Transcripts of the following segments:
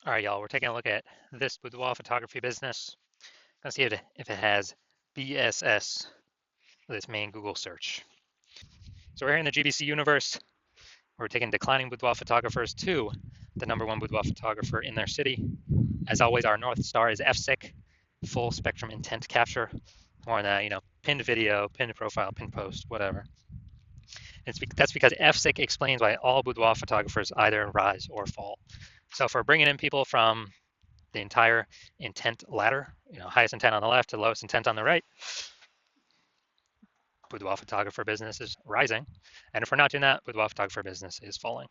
All right, y'all, we're taking a look at this boudoir photography business. Let's see if it has BSS with its main Google search. So we're here in the GBC universe. We're taking declining boudoir photographers to the #1 boudoir photographer in their city. As always, our North Star is FSIC, full spectrum intent capture. More on that, pinned video, pinned profile, pinned post, whatever. That's because FSIC explains why all boudoir photographers either rise or fall. So if we're bringing in people from the entire intent ladder, highest intent on the left to lowest intent on the right, boudoir photographer business is rising. And if we're not doing that, boudoir photographer business is falling.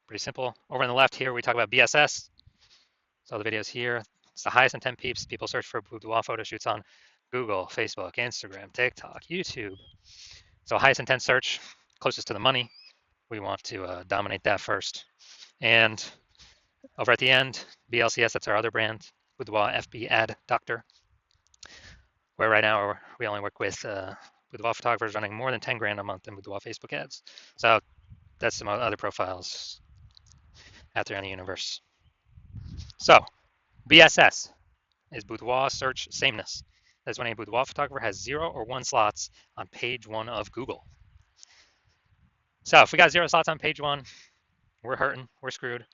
Pretty simple. Over on the left here, we talk about BSS. So the videos here, it's the highest intent peeps. People search for boudoir photo shoots on Google, Facebook, Instagram, TikTok, YouTube. So highest intent search, closest to the money. We want to dominate that first. And over at the end, BLCS, that's our other brand, Boudoir FB Ad Doctor, where right now we only work with boudoir photographers running more than 10 grand a month in boudoir Facebook ads. So that's some other profiles out there in the universe. So BSS is boudoir search sameness. That's when a boudoir photographer has 0 or 1 slots on page 1 of Google. So if we got 0 slots on page 1, we're hurting, we're screwed.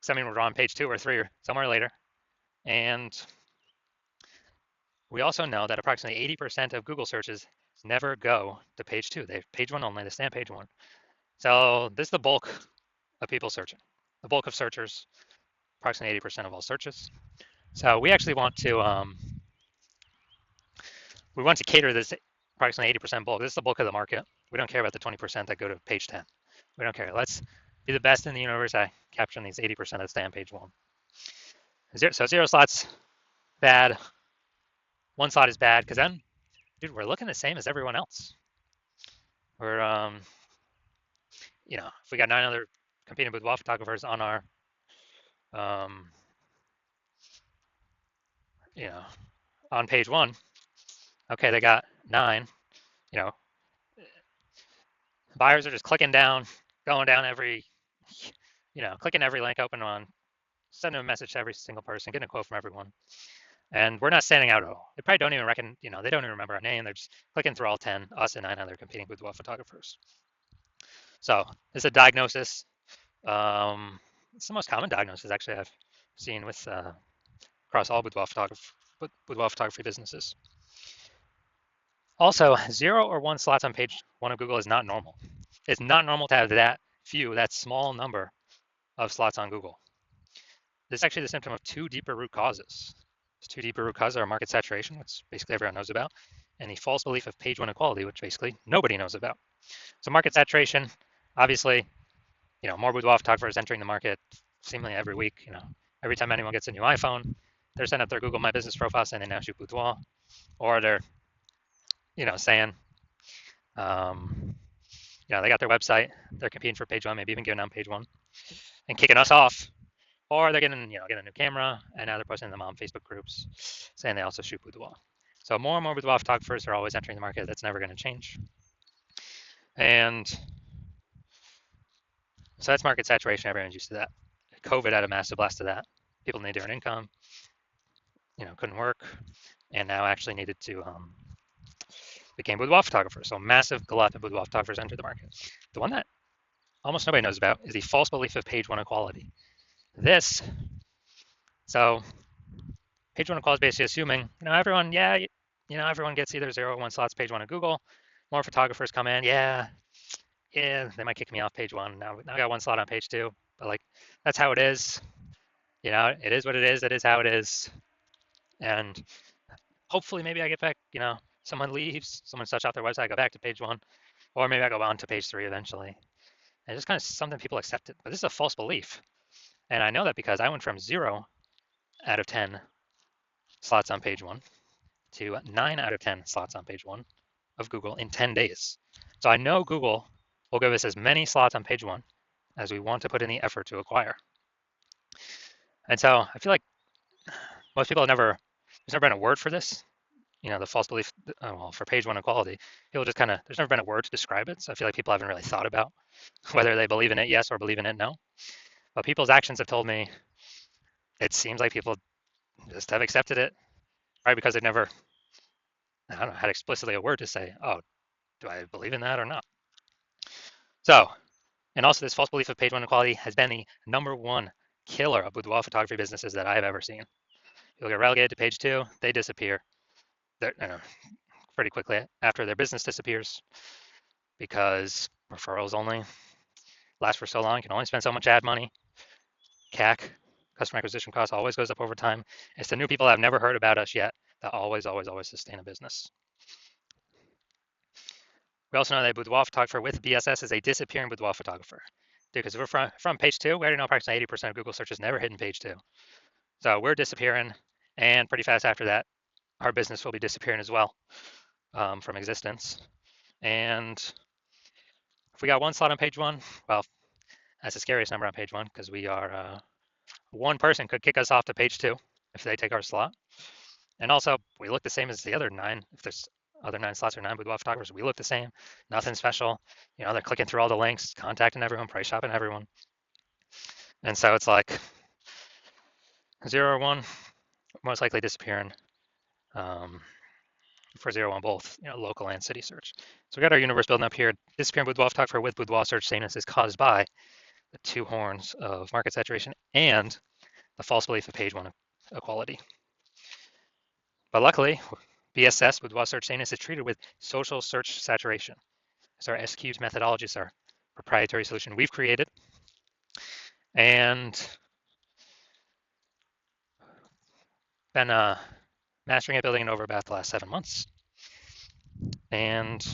Because I mean, we're on page 2 or 3 or somewhere later. And we also know that approximately 80% of Google searches never go to page 2. They page 1 only, they stay on page 1. So this is the bulk of people searching. The bulk of searchers, approximately 80% of all searches. So we actually want to cater this approximately 80% bulk. This is the bulk of the market. We don't care about the 20% that go to page 10. We don't care. Let's be the best in the universe at capturing these 80% that stay on page 1. So 0 slots, bad. 1 slot is bad because then, dude, we're looking the same as everyone else. We're, if we got 9 other competing boudoir photographers on our, on page 1, okay, they got 9, buyers are just clicking down, going down every, clicking every link open on, sending a message to every single person, getting a quote from everyone. And we're not standing out at all. They probably don't even reckon, they don't even remember our name. They're just clicking through all 10, us and 9 other competing boudoir photographers. So it's a diagnosis. It's the most common diagnosis actually I've seen with across all boudoir photography businesses. Also, 0 or 1 slots on page 1 of Google is not normal. It's not normal to have that small number of slots on Google. This is actually the symptom of 2 deeper root causes. These 2 deeper root causes are market saturation, which basically everyone knows about, and the false belief of page 1 equality, which basically nobody knows about. So market saturation, obviously, more boudoir photographers entering the market seemingly every week. Every time anyone gets a new iPhone, they're sending up their Google My Business profile saying they now shoot boudoir, or they're, saying, they got their website, they're competing for page 1, maybe even getting on page 1, and kicking us off, or they're getting, getting a new camera, and now they're posting them on Facebook groups saying they also shoot boudoir. So more and more boudoir photographers are always entering the market. That's never going to change. And so that's market saturation. Everyone's used to that. COVID had a massive blast to that. People needed to earn income, couldn't work, and now actually needed to became boudoir photographers. So massive glut of boudoir photographers entered the market. The one that almost nobody knows about is the false belief of page 1 equality. So page 1 equality is basically assuming, everyone, everyone gets either 0 or 1 slots page 1 of Google. More photographers come in, they might kick me off page 1. Now I got 1 slot on page 2, but that's how it is. It is what it is. It is how it is. And hopefully maybe I get back, someone leaves, someone shuts out their website, I go back to page 1, or maybe I go on to page 3 eventually. And it's just kind of something people accept it. But this is a false belief. And I know that because I went from 0 out of 10 slots on page 1 to 9 out of 10 slots on page 1 of Google in 10 days. So I know Google will give us as many slots on page 1 as we want to put in the effort to acquire. And so I feel like most people there's never been a word for this, the false belief, for page 1 equality. People just there's never been a word to describe it. So I feel like people haven't really thought about whether they believe in it yes or believe in it no. But people's actions have told me it seems like people just have accepted it, right? Because they've never, I don't know, had explicitly a word to say, oh, do I believe in that or not? So, and also this false belief of page one equality has been the #1 killer of boudoir photography businesses that I have ever seen. People get relegated to page two, they disappear. They're, pretty quickly after their business disappears because referrals only last for so long, you can only spend so much ad money. CAC, customer acquisition cost, always goes up over time. It's the new people that have never heard about us yet that always, always, always sustain a business. We also know that a boudoir photographer with BSS is a disappearing boudoir photographer. Because if we're from page two, we already know approximately 80% of Google searches never hit in page two. So we're disappearing, and pretty fast after that, our business will be disappearing as well from existence. And if we got one slot on page one, well, that's the scariest number on page one because we are one person could kick us off to page two if they take our slot. And also, we look the same as the other 9. If there's other 9 slots or 9 boudoir photographers, we look the same. Nothing special. They're clicking through all the links, contacting everyone, price shopping everyone. And so it's like 0 or 1, most likely disappearing for 0 1 both, local and city search. So we got our universe building up here. Disappearing boudoir photographer with boudoir search sameness is caused by the 2 horns of market saturation and the false belief of page one equality. But luckily, BSS, boudoir search sameness, is treated with social search saturation. It's our SQs methodology. It's our proprietary solution we've created. And been mastering it, building it over about the last 7 months. And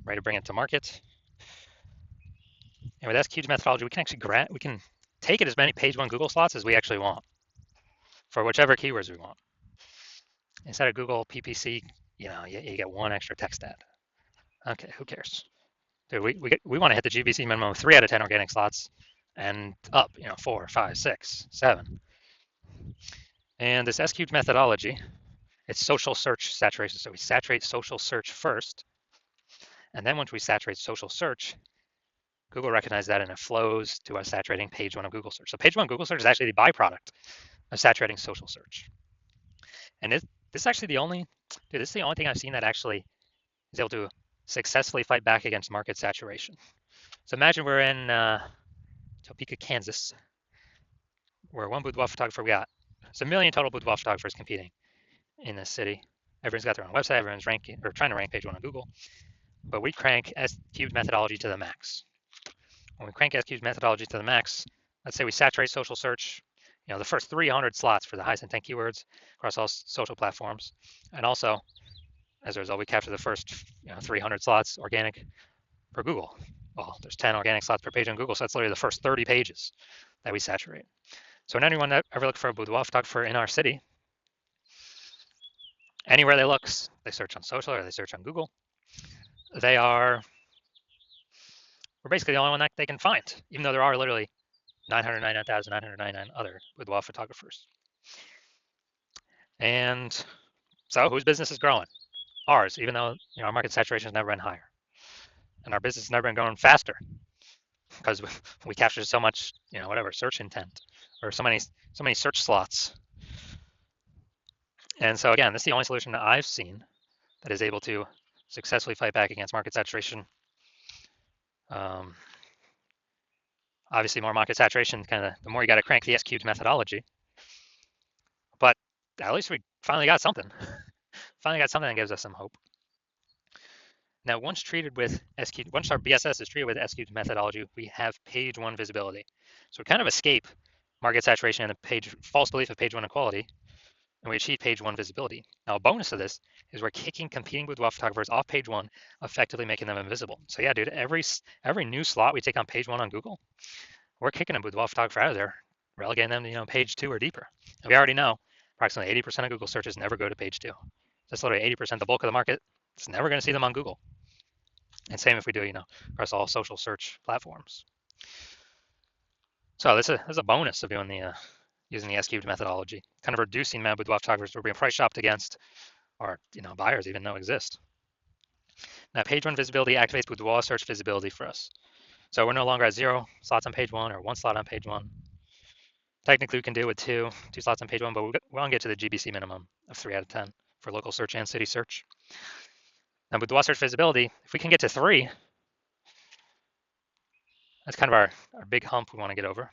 ready to bring it to market. And with SQs methodology, we can actually we can take it as many page one Google slots as we actually want for whichever keywords we want. Instead of Google PPC, you get 1 extra text ad. Okay, who cares? Dude, we want to hit the GBC minimum of 3 out of 10 organic slots and up, 4, 5, 6, 7. And this S-cubed methodology, it's social search saturation. So we saturate social search first. And then once we saturate social search, Google recognizes that and it flows to us saturating page one of Google search. So page one Google search is actually the byproduct of saturating social search. And this is actually this is the only thing I've seen that actually is able to successfully fight back against market saturation. So imagine we're in Topeka, Kansas, where one boudoir photographer we got. It's 1 million total boudoir photographers competing in this city. Everyone's got their own website. Everyone's ranking or trying to rank page one on Google. But we crank S-cubed methodology to the max. When we crank S-cubed methodology to the max, let's say we saturate social search, the first 300 slots for the highest intent keywords across all social platforms. And also, as a result, we capture the first 300 slots organic per Google. Well, there's 10 organic slots per page on Google, so that's literally the first 30 pages that we saturate. So when anyone ever looks for a boudoir photographer in our city, anywhere they look, they search on social or they search on Google, we're basically the only one that they can find, even though there are literally 999,999 other boudoir photographers. And so whose business is growing? Ours, even though our market saturation has never been higher. And our business has never been growing faster because we capture so much, search intent or so many search slots. And so again, this is the only solution that I've seen that is able to successfully fight back against market saturation. Obviously, more market saturation, the more you got to crank the S-cubed methodology. But at least we finally got something. Finally got something that gives us some hope. Now, once our BSS is treated with S-cubed methodology, we have page one visibility. So we kind of escape market saturation and the false belief of page one equality, and we achieve page one visibility. Now, a bonus of this is we're kicking competing boudoir photographers off page one, effectively making them invisible. So yeah, dude, every new slot we take on page one on Google, we're kicking a boudoir photographer out of there, relegating them to page two or deeper. And we already know approximately 80% of Google searches never go to page two. That's literally 80%, the bulk of the market. It's never going to see them on Google. And same if we do, across all social search platforms. So this is a bonus of doing using the S-cubed methodology, kind of reducing the amount of boudoir photographers we're being price shopped against, or buyers even know exist. Now, page one visibility activates boudoir search visibility for us. So we're no longer at 0 slots on page one or 1 slot on page one. Technically, we can do with two slots on page one, but we want to get to the GBC minimum of 3 out of 10 for local search and city search. And with Boudoir search visibility, if we can get to 3, that's kind of our big hump we want to get over,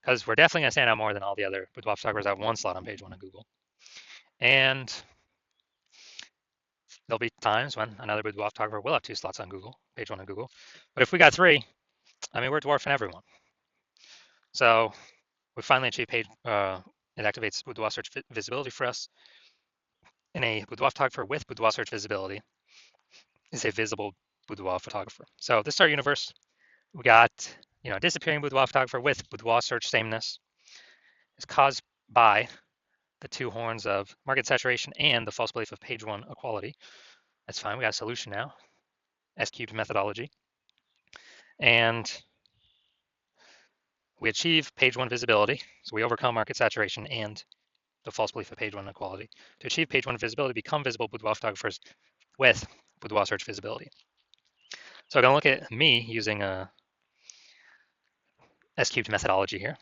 because we're definitely going to stand out more than all the other Boudoir photographers that have 1 slot on page 1 of Google. And there'll be times when another boudoir photographer will have 2 slots on Google, page 1 of Google. But if we got 3, I mean, we're dwarfing everyone. So we finally achieved page, it activates boudoir search visibility for us. And a boudoir photographer with boudoir search visibility is a visible boudoir photographer. So this is our universe. We got, disappearing boudoir photographer with boudoir search sameness is caused by the 2 horns of market saturation and the false belief of page 1 equality. That's fine. We got a solution now. S-cubed methodology. And we achieve page 1 visibility. So we overcome market saturation and the false belief of page 1 equality. To achieve page 1 visibility, become visible boudoir photographers with boudoir search visibility. So I'm going to look at me using a S-cubed methodology here.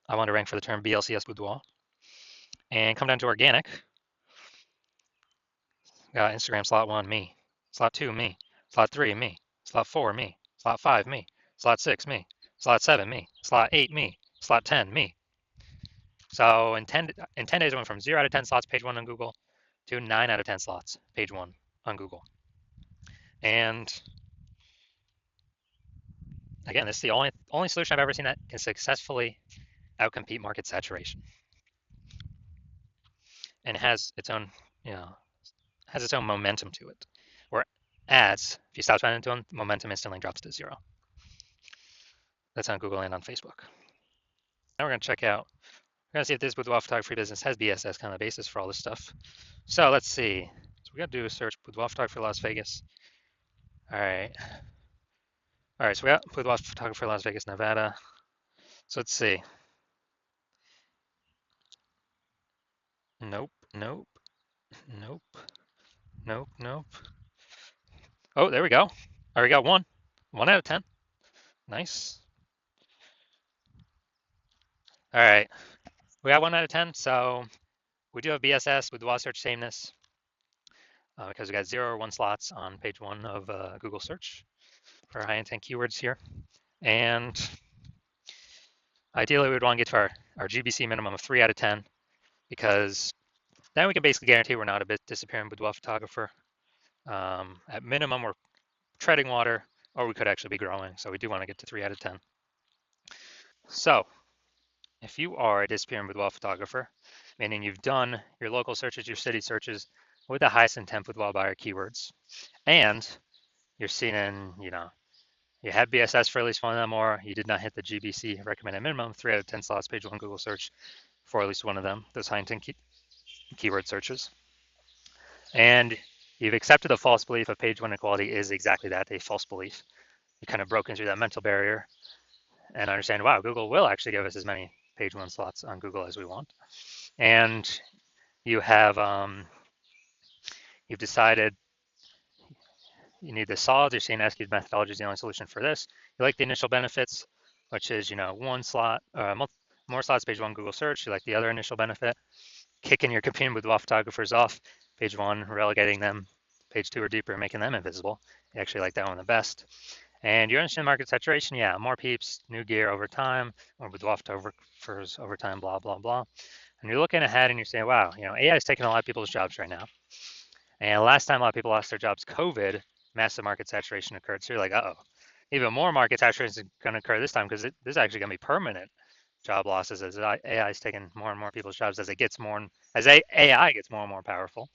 I want to rank for the term BLCS boudoir. And come down to organic. Got Instagram slot 1, me. Slot 2, me. Slot 3, me. Slot 4, me. Slot 5, me. Slot 6, me. Slot 7, me. Slot 8, me. Slot 10, me. So in 10 days, I went from 0 out of 10 slots, page 1 on Google, to 9 out of 10 slots, page 1 on Google. And again, this is the only solution I've ever seen that can successfully outcompete market saturation. And has its own, has its own momentum to it. Where ads, if you stop spending to them, momentum instantly drops to 0. That's on Google and on Facebook. Now we're going to check out, we're going to see if this boudoir photography business has BSS kind of basis for all this stuff. So let's see. So we got to do a search boudoir photography Las Vegas. All right. All right, so we got boudoir photographer Las Vegas, Nevada. So let's see. Nope, nope, nope, nope, nope. Oh, there we go. All right, we got 1. 1 out of 10. Nice. All right. We got 1 out of 10, so we do have BSS with boudoir search sameness because we got 0 or 1 slots on page 1 of Google search for high intent keywords here. And ideally, we would want to get to our GBC minimum of 3 out of 10 because then we can basically guarantee we're not a bit disappearing boudoir photographer. At minimum, we're treading water, or we could actually be growing. So we do want to get to 3 out of 10. So if you are a disappearing boudoir photographer, meaning you've done your local searches, your city searches with the highest intent boudoir buyer keywords, and you're seeing, you had BSS for at least one of them, or you did not hit the GBC recommended minimum, 3 out of 10 slots, page 1 Google search for at least one of them, those high intent keyword searches. And you've accepted the false belief of page 1 equality is exactly that, a false belief. You kind of broken through that mental barrier and understand, wow, Google will actually give us as many page 1 slots on Google as we want. And you have, you've decided you need the solids. You're seeing S-cubed methodology is the only solution for this. You like the initial benefits, which is, 1 slot, more slots, page 1 Google search. You like the other initial benefit, kicking your competing boudoir photographers off, page 1, relegating them, page 2 or deeper, making them invisible. You actually like that one the best. And you're interested in market saturation, yeah, more peeps, new gear over time, more boudoir photographers over time, blah, blah, blah. And you're looking ahead and you're saying, wow, AI is taking a lot of people's jobs right now. And last time a lot of people lost their jobs, COVID, massive market saturation occurred. So you're like, uh-oh, even more market saturation is going to occur this time because this is actually going to be permanent job losses as AI is taking more and more people's jobs as it gets more, as AI gets more and more powerful.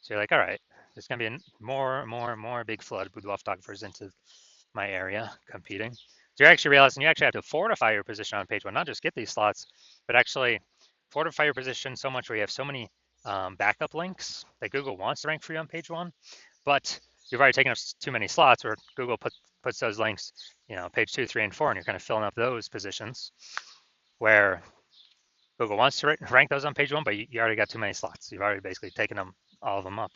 So you're like, all right, there's going to be more and more big flood of boudoir photographers into my area competing. So you're actually realizing you actually have to fortify your position on page 1, not just get these slots, but actually fortify your position so much where you have so many backup links that Google wants to rank for you on page 1, but you've already taken up too many slots where Google puts those links, page 2, 3, and 4, and you're kind of filling up those positions where Google wants to rank those on page 1, but you already got too many slots. You've already basically taken all of them up.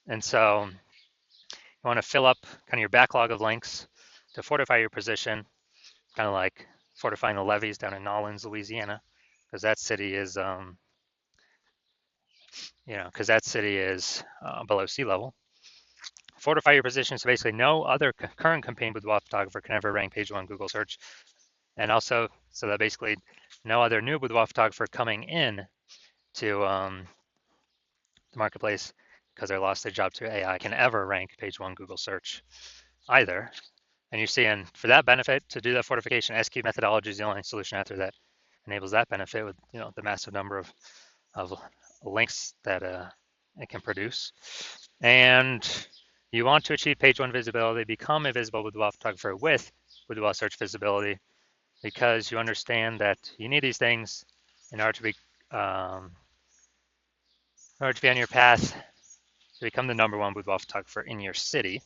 And so you want to fill up kind of your backlog of links to fortify your position, kind of like fortifying the levees down in Nolens, Louisiana. because that city is, because that city is below sea level. Fortify your position so basically no other current campaign boudoir photographer can ever rank page one Google search. And also so that basically no other new boudoir photographer coming in to the marketplace because they lost their job to AI can ever rank page one Google search either. And you're seeing for that benefit to do that fortification, SQ methodology is the only solution out there that enables that benefit with the massive number of links that it can produce. And you want to achieve page one visibility, become a visible boudoir photographer with boudoir search visibility, because you understand that you need these things in order to be on your path to become the #1 boudoir photographer in your city.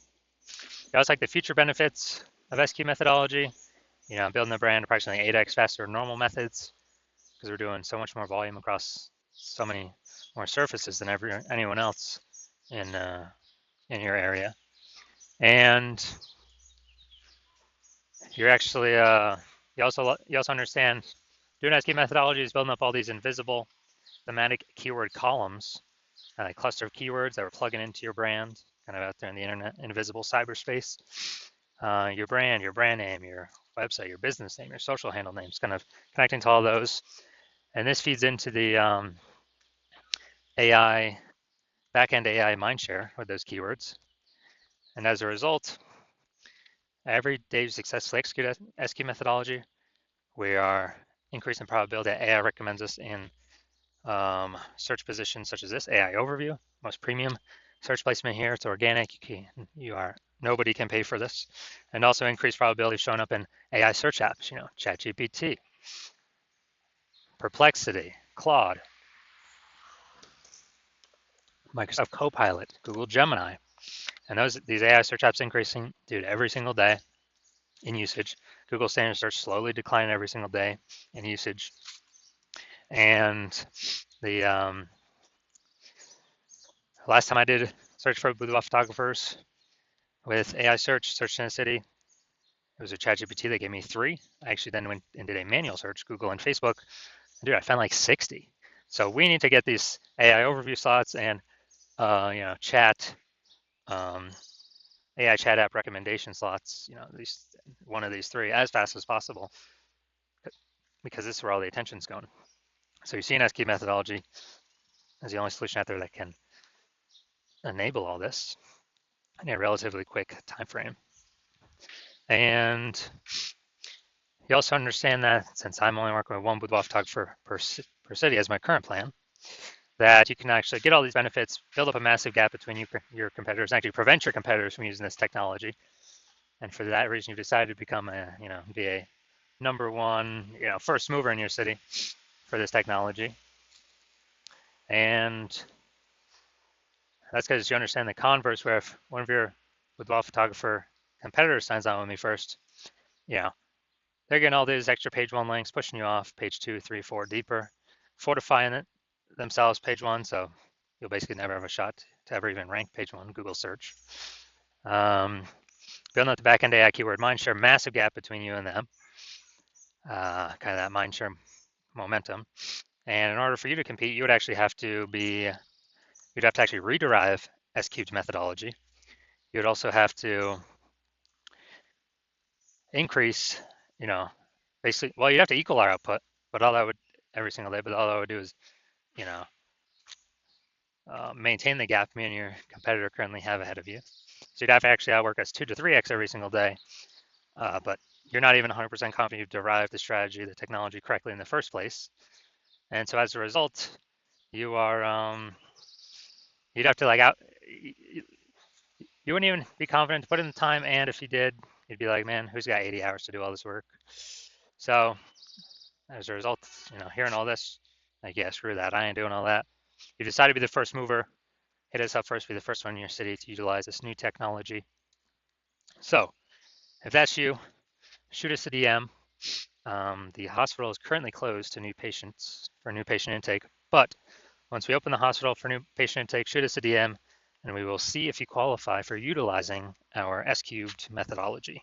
You also like the future benefits of SQ methodology. Building the brand approximately 8x faster than normal methods because we're doing so much more volume across so many more surfaces than anyone else in your area. And you're actually you also understand doing SQ methodology is building up all these invisible thematic keyword columns, a cluster of keywords that we're plugging into your brand, kind of out there in the internet, invisible cyberspace. Your brand name, your website, your business name, your social handle names, kind of connecting to all those. And this feeds into the AI, backend AI mindshare with those keywords. And as a result, every day you successfully execute SQ methodology, we are increasing the probability that AI recommends us in search positions such as this, AI overview, most premium search placement here. It's organic. Nobody can pay for this. And also increased probability of showing up in AI search apps, ChatGPT, Perplexity, Claude, Microsoft Copilot, Google Gemini. And these AI search apps increasing, every single day in usage. Google standard search slowly declining every single day in usage. And the last time I did search for boudoir photographers with AI search in a city, it was a ChatGPT that gave me 3. I actually then went and did a manual search, Google and Facebook. I found like 60. So we need to get these AI overview slots and chat AI chat app recommendation slots, one of these 3 as fast as possible, because this is where all the attention's going. So you're seeing SQ methodology as the only solution out there that can enable all this in a relatively quick time frame. And you also understand that since I'm only working with one boudoir photographer per city as my current plan, that you can actually get all these benefits, build up a massive gap between your competitors, and actually prevent your competitors from using this technology. And for that reason, you've decided to become be a #1, first mover in your city for this technology. And that's because you understand the converse, where if one of your boudoir photographer competitors signs on with me first, they're getting all these extra page 1 links, pushing you off page 2, 3, 4 deeper, fortifying it themselves page 1. So you'll basically never have a shot to ever even rank page 1 Google search. Building up the backend AI keyword mindshare, massive gap between you and them, kind of that mindshare momentum. And in order for you to compete, you'd actually have to actually rederive SQ's methodology. You'd also have to increase, basically, well, you'd have to equal our output, but all that would every single day, but all that would do is, maintain the gap me and your competitor currently have ahead of you. So you'd have to actually outwork us 2 to 3x every single day, but you're not even 100% confident you've derived the strategy, the technology correctly in the first place. And so as a result, you are, you'd have to you wouldn't even be confident to put in the time. And if you did, you'd be like, man, who's got 80 hours to do all this work? So as a result, hearing all this, like, yeah, screw that. I ain't doing all that. You decide to be the first mover, hit us up first, be the first one in your city to utilize this new technology. So if that's you, shoot us a DM. The hospital is currently closed to new patients for new patient intake, but once we open the hospital for new patient intake, shoot us a DM and we will see if you qualify for utilizing our S-cubed methodology.